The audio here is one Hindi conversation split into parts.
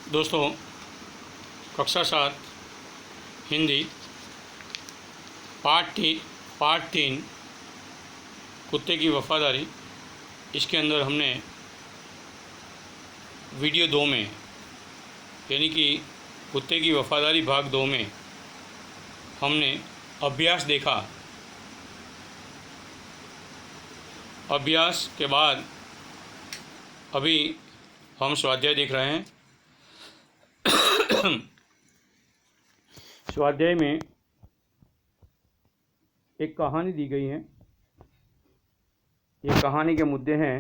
दोस्तों, कक्षा 7 हिंदी पार्ट तीन कुत्ते की वफ़ादारी। इसके अंदर हमने वीडियो 2 में यानी कि कुत्ते की वफ़ादारी भाग 2 में हमने अभ्यास देखा। अभ्यास के बाद अभी हम स्वाध्याय देख रहे हैं। स्वाध्याय में एक कहानी दी गई है। ये कहानी के मुद्दे हैं,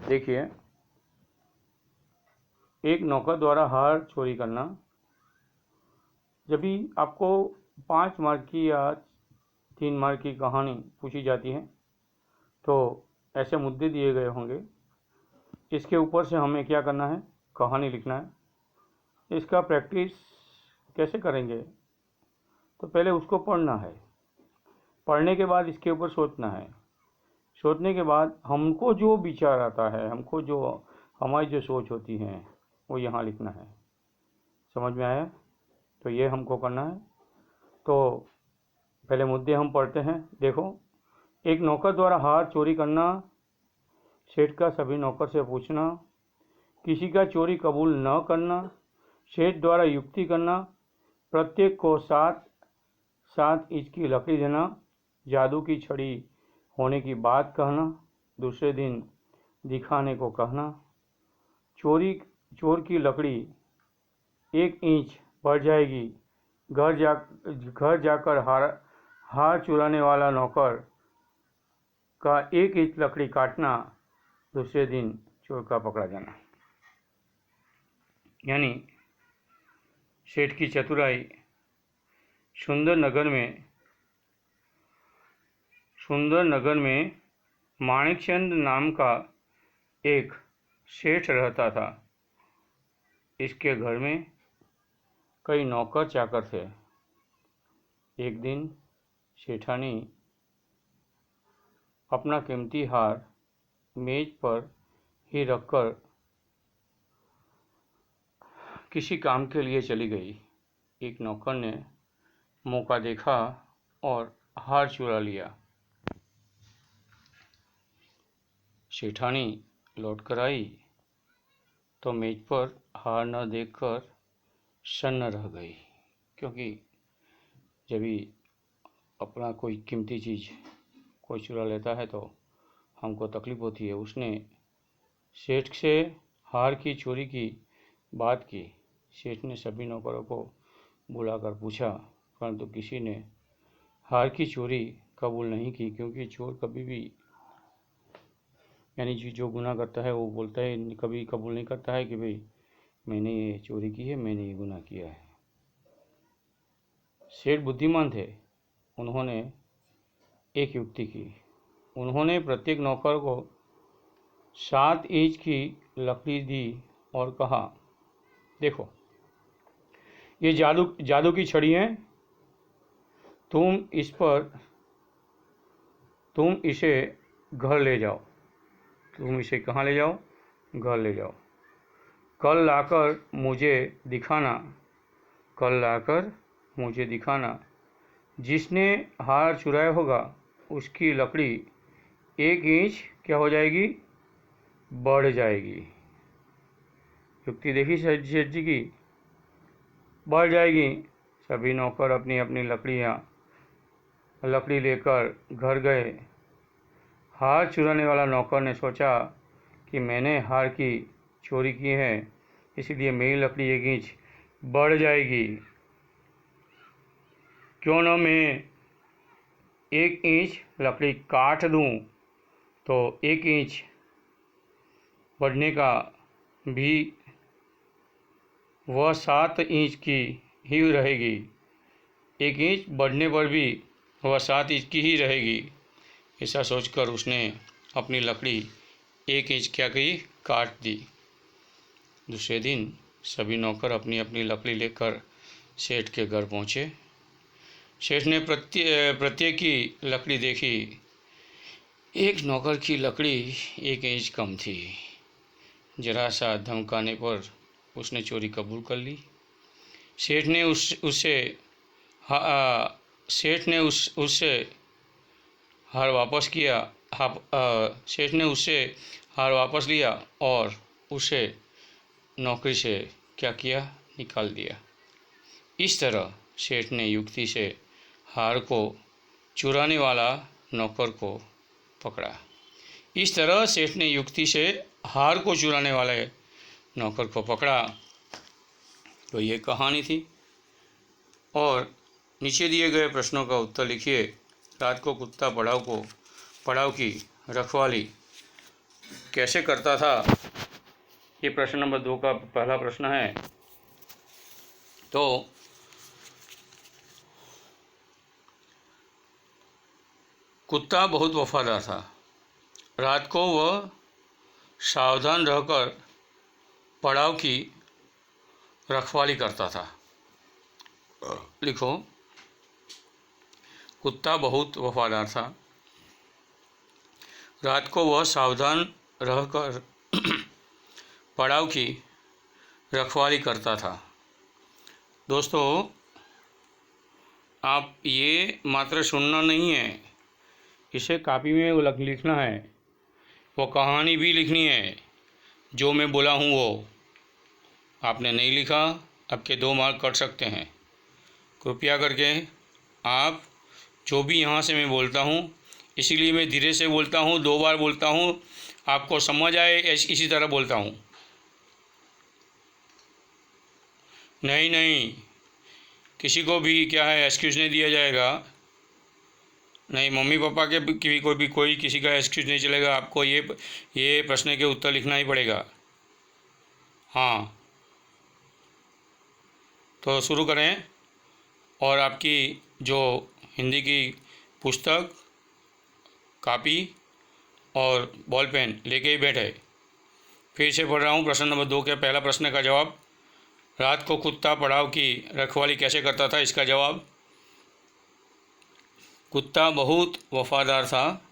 देखिए। एक नौकर द्वारा हार चोरी करना। जब भी आपको 5 मार्क की या 3 मार्क की कहानी पूछी जाती है तो ऐसे मुद्दे दिए गए होंगे। इसके ऊपर से हमें क्या करना है, कहानी लिखना है। इसका प्रैक्टिस कैसे करेंगे, तो पहले उसको पढ़ना है। पढ़ने के बाद इसके ऊपर सोचना है। सोचने के बाद हमको जो विचार आता है, हमको जो हमारी जो सोच होती है वो यहाँ लिखना है। समझ में आया? तो ये हमको करना है। तो पहले मुद्दे हम पढ़ते हैं। देखो, एक नौकर द्वारा हार चोरी करना, सेठ का सभी नौकर से पूछना, किसी का चोरी कबूल न करना, सेठ द्वारा युक्ति करना, प्रत्येक को 7 इंच की लकड़ी देना, जादू की छड़ी होने की बात कहना, दूसरे दिन दिखाने को कहना, चोर की लकड़ी 1 इंच बढ़ जाएगी, घर जाकर हार चुराने वाला नौकर का 1 इंच लकड़ी काटना, दूसरे दिन चोर का पकड़ा जाना। यानी सेठ की चतुराई। सुंदर नगर में माणिकचंद नाम का एक सेठ रहता था। इसके घर में कई नौकर चाकर थे। एक दिन सेठानी अपना कीमती हार मेज पर ही रखकर किसी काम के लिए चली गई। एक नौकर ने मौका देखा और हार चुरा लिया। सेठानी लौटकर आई तो मेज पर हार न देखकर सन्न रह गई, क्योंकि जब भी अपना कोई कीमती चीज़ कोई चुरा लेता है तो हमको तकलीफ़ होती है। उसने सेठ से हार की चोरी की बात की। सेठ ने सभी नौकरों को बुलाकर पूछा, परंतु किसी ने हार की चोरी कबूल नहीं की, क्योंकि चोर कभी भी यानी जो गुनाह करता है वो बोलता है, कभी कबूल नहीं करता है कि भाई मैंने ये चोरी की है, मैंने ये गुनाह किया है। सेठ बुद्धिमान थे। उन्होंने एक युक्ति की। उन्होंने प्रत्येक नौकर को 7 इंच की लकड़ी दी और कहा, देखो, ये जादू की छड़ी है। तुम इसे घर ले जाओ। तुम इसे कहाँ ले जाओ? घर ले जाओ। कल लाकर मुझे दिखाना। जिसने हार चुराया होगा उसकी लकड़ी 1 इंच क्या हो जाएगी? बढ़ जाएगी। युक्ति देखी सेठ जी की? बढ़ जाएगी। सभी नौकर अपनी अपनी लकड़ी लेकर घर गए। हार चुराने वाला नौकर ने सोचा कि मैंने हार की चोरी की है, इसलिए मेरी लकड़ी 1 इंच बढ़ जाएगी। क्यों न मैं 1 इंच लकड़ी काट दूं, तो 1 इंच बढ़ने का भी वह 7 इंच की ही रहेगी। 1 इंच बढ़ने पर भी वह 7 इंच की ही रहेगी। ऐसा सोचकर उसने अपनी लकड़ी 1 इंच क्या की? काट दी। दूसरे दिन सभी नौकर अपनी अपनी लकड़ी लेकर सेठ के घर पहुँचे। सेठ ने प्रत्येक की लकड़ी देखी। एक नौकर की लकड़ी 1 इंच कम थी। जरा सा धमकाने पर उसने चोरी कबूल कर ली। सेठ ने उससे हार वापस किया। सेठ ने उससे हार वापस लिया और उसे नौकरी से क्या किया, निकाल दिया। इस तरह सेठ ने युक्ति से हार को चुराने वाला नौकर को पकड़ा। इस तरह सेठ ने युक्ति से हार को चुराने वाले नौकर को पकड़ा। तो ये कहानी थी। और नीचे दिए गए प्रश्नों का उत्तर लिखिए। रात को कुत्ता पड़ाव की रखवाली कैसे करता था? ये प्रश्न नंबर 2 का पहला प्रश्न है। तो कुत्ता बहुत वफादार था। रात को वह सावधान रहकर पड़ाव की रखवाली करता था। लिखो, कुत्ता बहुत वफादार था। रात को वह सावधान रहकर पड़ाव की रखवाली करता था। दोस्तों, आप ये मात्र सुनना नहीं है, इसे कॉपी में लिखना है। वो कहानी भी लिखनी है जो मैं बोला हूँ वो। आपने नहीं लिखा, आपके 2 मार्क कट सकते हैं। कृपया करके आप जो भी यहाँ से मैं बोलता हूँ, इसीलिए मैं धीरे से बोलता हूँ, 2 बार बोलता हूँ, आपको समझ आए इसी तरह बोलता हूँ। नहीं, किसी को भी क्या है एक्सक्यूज़ नहीं दिया जाएगा। नहीं, मम्मी पापा के भी कोई किसी का एक्सक्यूज़ नहीं चलेगा। आपको ये प्रश्न के उत्तर लिखना ही पड़ेगा। हाँ, तो शुरू करें। और आपकी जो हिंदी की पुस्तक, कॉपी और बॉल पेन लेके ही बैठे। फिर से पढ़ रहा हूँ प्रश्न नंबर 2 के पहला प्रश्न का जवाब। रात को कुत्ता पड़ाव की रखवाली कैसे करता था? इसका जवाब, कुत्ता बहुत वफादार था।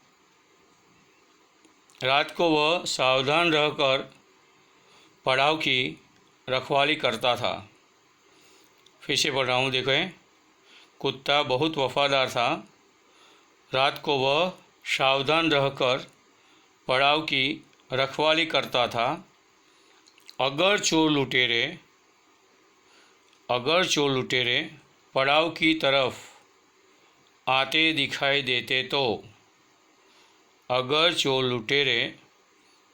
रात को वह सावधान रहकर पड़ाव की रखवाली करता था। फिर से पढ़ रहा हूँ, देखें। कुत्ता बहुत वफादार था। रात को वह सावधान रहकर पड़ाव की रखवाली करता था। अगर चोर लुटेरे पड़ाव की तरफ आते दिखाई देते तो, अगर चोर लुटेरे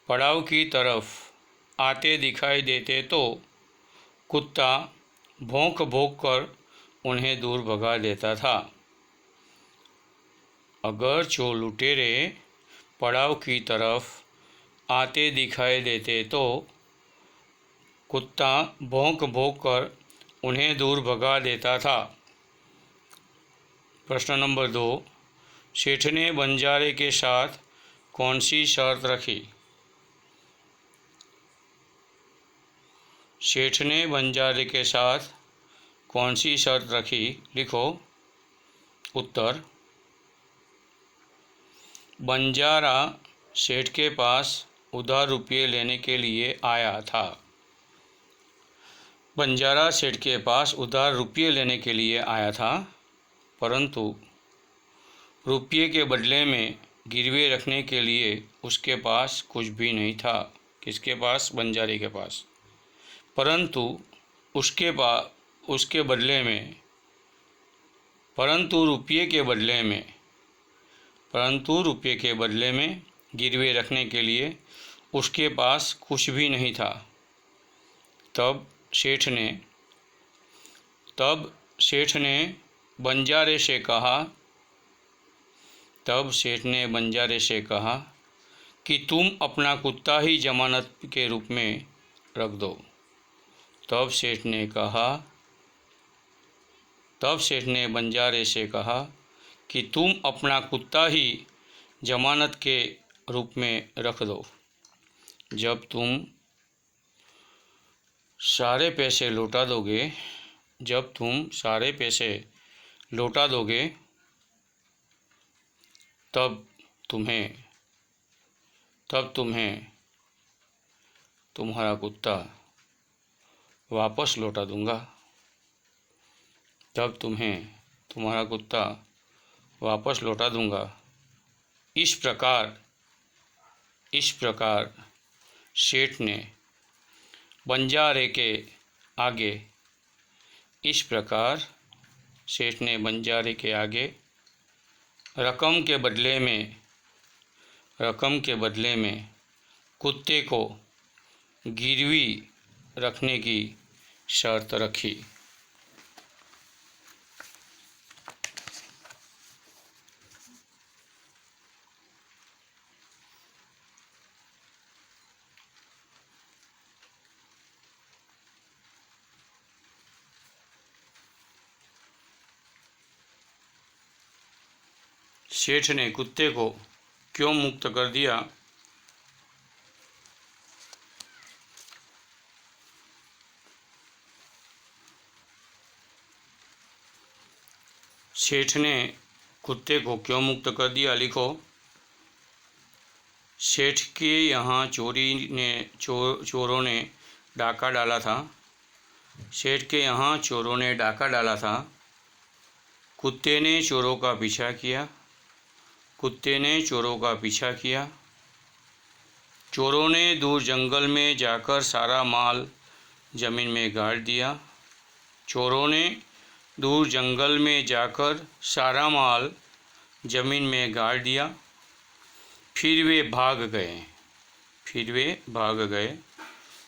पड़ाव की तरफ आते दिखाई देते तो कुत्ता भौंक कर उन्हें दूर भगा देता था। अगर चोर लुटेरे पड़ाव की तरफ आते दिखाई देते तो कुत्ता भौंक कर उन्हें दूर भगा देता था। प्रश्न नंबर 2, सेठ ने बंजारे के साथ कौन सी शर्त रखी? सेठ ने बंजारे के साथ कौन सी शर्त रखी? लिखो उत्तर, बंजारा सेठ के पास उधार रुपये लेने के लिए आया था। बंजारा सेठ के पास उधार रुपये लेने के लिए आया था, परंतु रुपये के बदले में गिरवे रखने के लिए उसके पास कुछ भी नहीं था। किसके पास? बंजारे के पास। परंतु उसके बदले में रुपये के बदले में गिरवे रखने के लिए उसके पास कुछ भी नहीं था। तब सेठ ने बंजारे से कहा कि तुम अपना कुत्ता ही जमानत के रूप में रख दो। तब सेठ ने बंजारे से कहा कि तुम अपना कुत्ता ही जमानत के रूप में रख दो। जब तुम सारे पैसे लौटा दोगे तब तुम्हें तुम्हारा कुत्ता वापस लौटा दूंगा। तब तुम्हें तुम्हारा कुत्ता वापस लौटा दूंगा। इस प्रकार सेठ ने बंजारे के आगे रकम के बदले में कुत्ते को गिरवी रखने की शर्त रखी। सेठ ने कुत्ते को क्यों मुक्त कर दिया? सेठ ने कुत्ते को क्यों मुक्त कर दिया? लिखो। सेठ के यहाँ चोरों ने डाका डाला था। सेठ के यहाँ चोरों ने डाका डाला था। कुत्ते ने चोरों का पीछा किया। चोरों ने दूर जंगल में जाकर सारा माल जमीन में गाड़ दिया। चोरों ने दूर जंगल में जाकर सारा माल जमीन में गाड़ दिया। फिर वे भाग गए।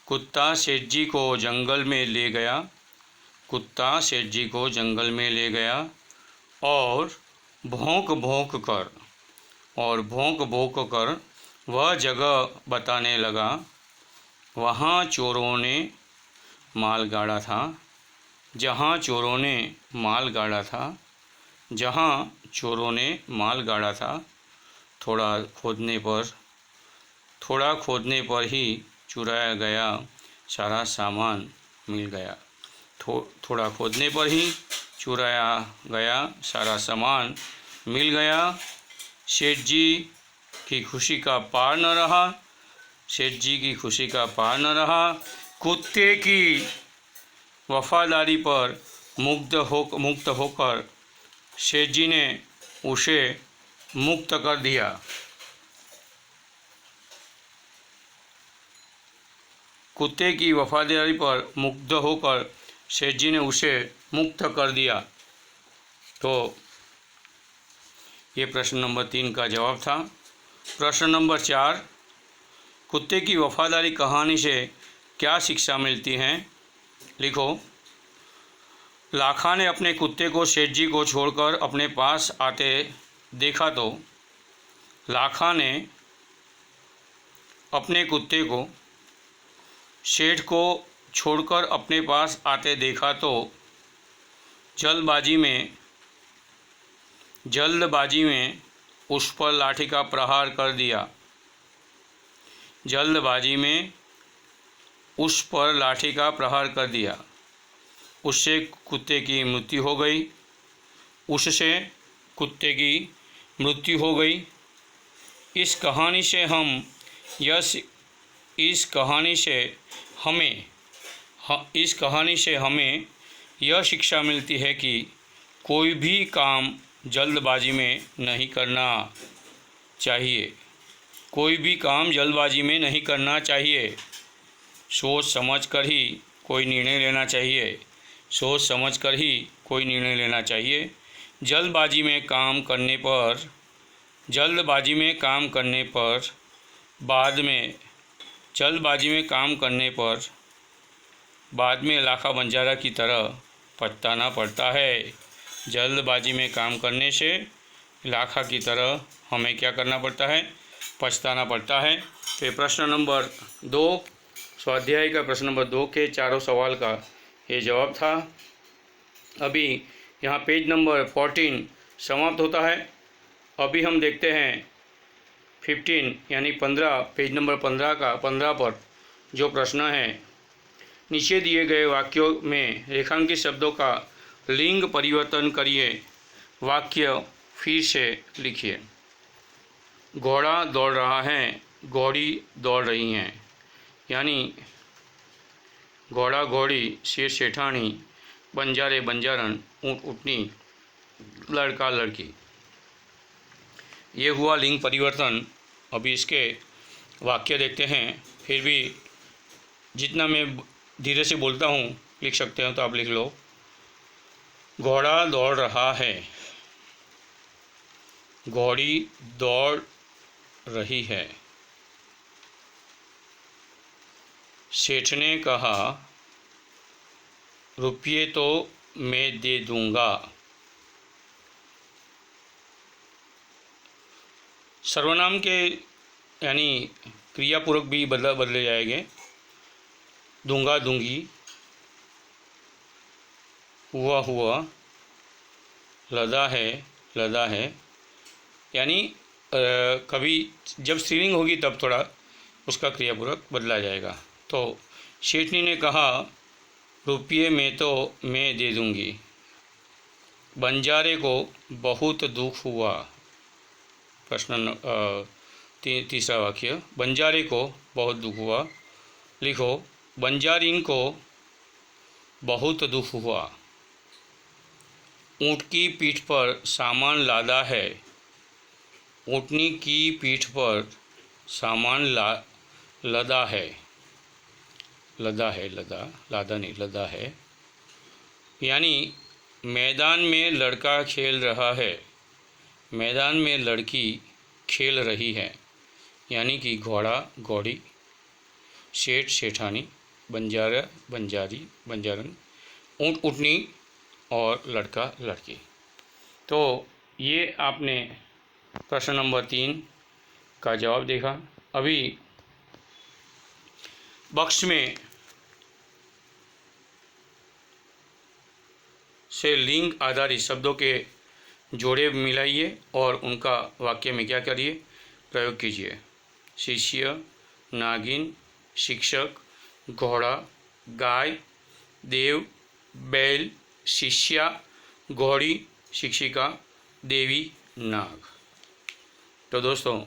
कुत्ता सेठ जी को जंगल में ले गया और भौंक भौंक कर वह जगह बताने लगा वहाँ चोरों ने माल गाड़ा था। जहाँ चोरों ने माल गाड़ा था थोड़ा खोदने पर ही चुराया गया सारा सामान मिल गया। थोड़ा खोदने पर ही चुराया गया सारा सामान मिल गया। सेठ जी की खुशी का पार न रहा। कुत्ते की वफादारी पर मुक्त होकर सेठ जी ने उसे मुक्त कर दिया। कुत्ते की वफादारी पर मुग्ध होकर सेठ जी ने उसे मुक्त कर दिया। तो ये प्रश्न नंबर 3 का जवाब था। प्रश्न नंबर 4, कुत्ते की वफादारी कहानी से क्या शिक्षा मिलती है? लिखो। लाखा ने अपने कुत्ते को सेठ जी को छोड़कर अपने पास आते देखा तो लाखा ने अपने कुत्ते को सेठ को छोड़कर अपने पास आते देखा तो जल्दबाजी में उस पर लाठी का प्रहार कर दिया। उससे कुत्ते की मृत्यु हो गई। इस कहानी से हमें यह शिक्षा मिलती है कि कोई भी काम जल्दबाजी में नहीं करना चाहिए। सोच समझ कर ही कोई निर्णय लेना चाहिए। जल्दबाजी में काम करने पर बाद में लाखा बंजारा की तरह पछताना पड़ता है। जल्दबाजी में काम करने से लाखा की तरह हमें क्या करना पड़ता है? पछताना पड़ता है। तो प्रश्न नंबर 2, स्वाध्याय का प्रश्न नंबर 2 के चारों सवाल का ये जवाब था। अभी यहाँ पेज नंबर 14 समाप्त होता है। अभी हम देखते हैं 15 यानी 15 पेज नंबर 15 पर जो प्रश्न है, नीचे दिए गए वाक्यों में रेखांकित शब्दों का लिंग परिवर्तन करिए। वाक्य फिर से लिखिए। घोड़ा दौड़ रहा है, घोड़ी दौड़ रही हैं। यानी घोड़ा घोड़ी, शेर शेठानी, बंजारे बंजारन, ऊँट ऊँटनी, लड़का लड़की। ये हुआ लिंग परिवर्तन। अभी इसके वाक्य देखते हैं। फिर भी जितना मैं धीरे से बोलता हूँ लिख सकते हो तो आप लिख लो। घोड़ा दौड़ रहा है, घोड़ी दौड़ रही है। सेठ ने कहा, रुपये तो मैं दे दूंगा। सर्वनाम के यानी क्रियापूर्वक भी बदले जाएंगे। दूंगा दूंगी, हुआ हुआ, लदा है। यानी कभी जब स्त्रीलिंग होगी तब थोड़ा उसका क्रियापूर्वक बदला जाएगा। तो शेठनी ने कहा, रुपये में तो मैं दे दूंगी। बंजारे को बहुत दुख हुआ। प्रश्न तीसरा वाक्य, बंजारे को बहुत दुख हुआ। लिखो, बंजारिन को बहुत दुख हुआ। ऊँट की पीठ पर सामान लादा है, ऊँटनी की पीठ पर सामान लदा है। लादा नहीं, लदा है। यानी मैदान में लड़का खेल रहा है, मैदान में लड़की खेल रही है। यानी कि घोड़ा घोड़ी, सेठ सेठानी, बंजारा बंजारी बंजारन, ऊँट ऊँटनी और लड़का लड़की। तो ये आपने प्रश्न नंबर 3 का जवाब देखा। अभी बॉक्स में से लिंग आधारित शब्दों के जोड़े मिलाइए और उनका वाक्य में क्या करिए, प्रयोग कीजिए। शिष्य, नागिन, शिक्षक, घोड़ा, गाय, देव, बैल, शिष्या, घोड़ी, शिक्षिका, देवी, नाग। तो दोस्तों,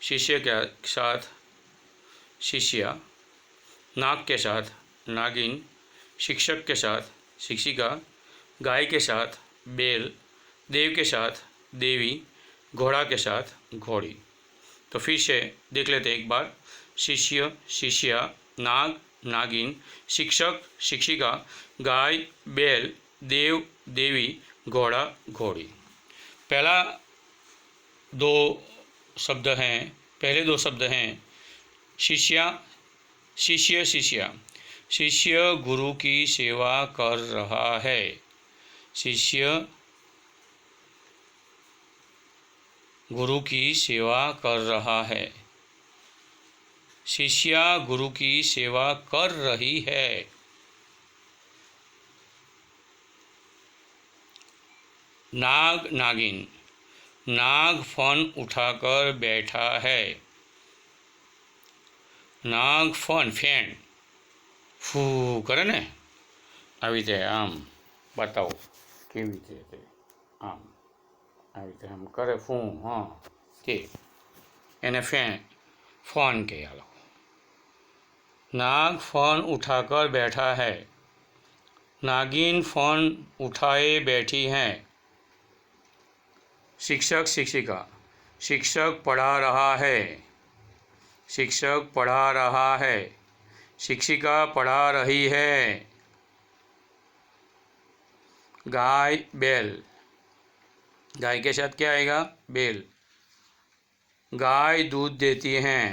शिष्य के साथ शिष्या, नाग के साथ नागिन, शिक्षक के साथ शिक्षिका, गाय के साथ बैल, देव के साथ देवी, घोड़ा के साथ घोड़ी। तो फिर से देख लेते एक बार। शिष्य, शिष्या, नाग, नागिन, शिक्षक, शिक्षिका, गाय, बैल, देव, देवी, घोड़ा, घोड़ी। पहले दो शब्द हैं शिष्या, शिष्य, शिष्या। शिष्य गुरु की सेवा कर रहा है। शिष्य गुरु की सेवा कर रहा है। शिष्या गुरु की सेवा कर रही है। नाग, नागिन। नाग फोन उठाकर बैठा है। नाग फोन फैन ફૂ કરે ને આવી રીતે આમ બતાવો કેવી રીતે આમ આવી રીતે આમ કરે ફૂ, હા તે એને फोन के आलो। नाग फोन उठाकर बैठा है। नागिन फोन उठाए बैठी हैं। शिक्षक, शिक्षिका। शिक्षक पढ़ा रहा है। शिक्षक पढ़ा रहा है। शिक्षिका पढ़ा रही है। गाय, बैल। गाय के साथ क्या आएगा, बैल। गाय दूध देती हैं।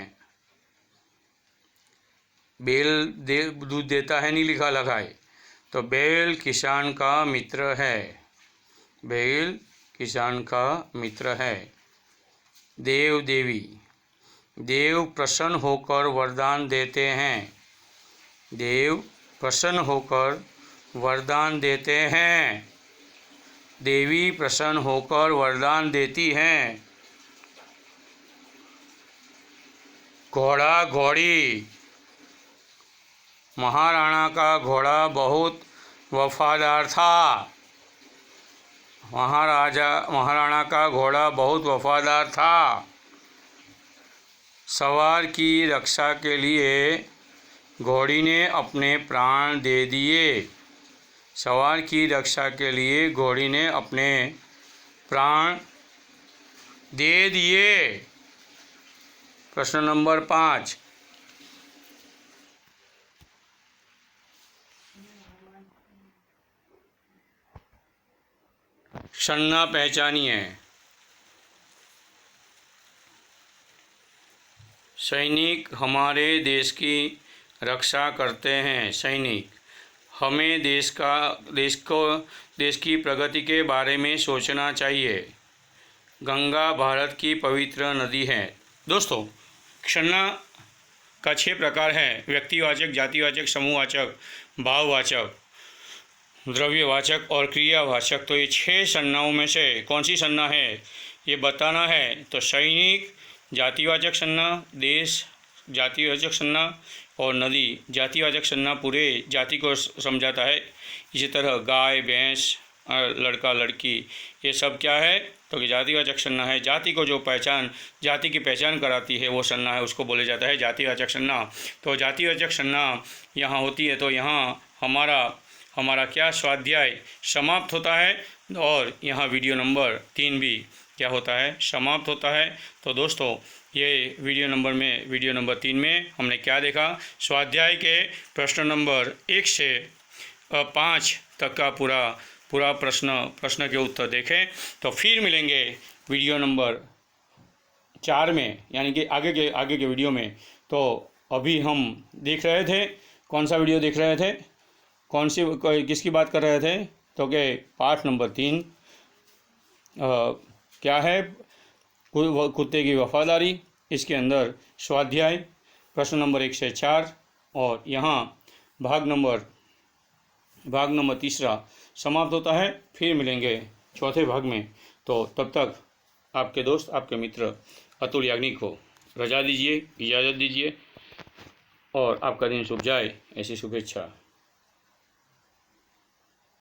बैल दूध देता है नहीं लिखा लगाए, तो बैल किसान का मित्र है। बैल किसान का मित्र है। देव, देवी। देव प्रसन्न होकर वरदान देते हैं। देव प्रसन्न होकर वरदान देते हैं। देवी प्रसन्न होकर वरदान देती हैं। घोड़ा, घोड़ी। महाराणा का घोड़ा बहुत वफादार था। महाराणा का घोड़ा बहुत वफादार था। सवार की रक्षा के लिए घोड़ी ने अपने प्राण दे दिए। सवार की रक्षा के लिए घोड़ी ने अपने प्राण दे दिए। प्रश्न नंबर 5। संज्ञा पहचानिए। सैनिक हमारे देश की रक्षा करते हैं। सैनिक हमें देश की प्रगति के बारे में सोचना चाहिए। गंगा भारत की पवित्र नदी है। दोस्तों, संज्ञा का 6 प्रकार है। व्यक्तिवाचक, जातिवाचक, समूहवाचक, भाववाचक, द्रव्यवाचक और क्रियावाचक। तो ये 6 संज्ञाओं में से कौन सी संज्ञा है ये बताना है। तो सैनिक जातिवाचक संज्ञा, देश जातिवाचक संज्ञा और नदी जातिवाचक संज्ञा पूरे जाति को समझाता है। इसी तरह गाय, भैंस, लड़का, लड़की, ये सब क्या है तो कि जातिवाचक संज्ञा है। जाति को जो जाति की पहचान कराती है वो संज्ञा है, उसको बोले जाता है जातिवाचक संज्ञा। तो जातिवाचक संज्ञा यहाँ होती है तो यहाँ हमारा क्या स्वाध्याय समाप्त होता है और यहाँ वीडियो नंबर 3 भी क्या होता है समाप्त होता है। तो दोस्तों, ये वीडियो नंबर 3 में हमने क्या देखा, स्वाध्याय के प्रश्न नंबर 1 से 5 तक का पूरा प्रश्न के उत्तर देखें। तो फिर मिलेंगे वीडियो नंबर 4 में, यानी कि आगे के वीडियो में। तो अभी हम देख रहे थे, कौन सा वीडियो देख रहे थे, किसकी बात कर रहे थे तो कि पाठ नंबर 3 क्या है, कुत्ते की वफादारी। इसके अंदर स्वाध्याय प्रश्न नंबर 1 से 4 और यहाँ भाग नंबर 3 समाप्त होता है। फिर मिलेंगे चौथे भाग में। तो तब तक आपके दोस्त, आपके मित्र अतुल याग्निक को रजा दीजिए, इजाज़त दीजिए और आपका दिन शुभ जाए, ऐसी शुभेच्छा।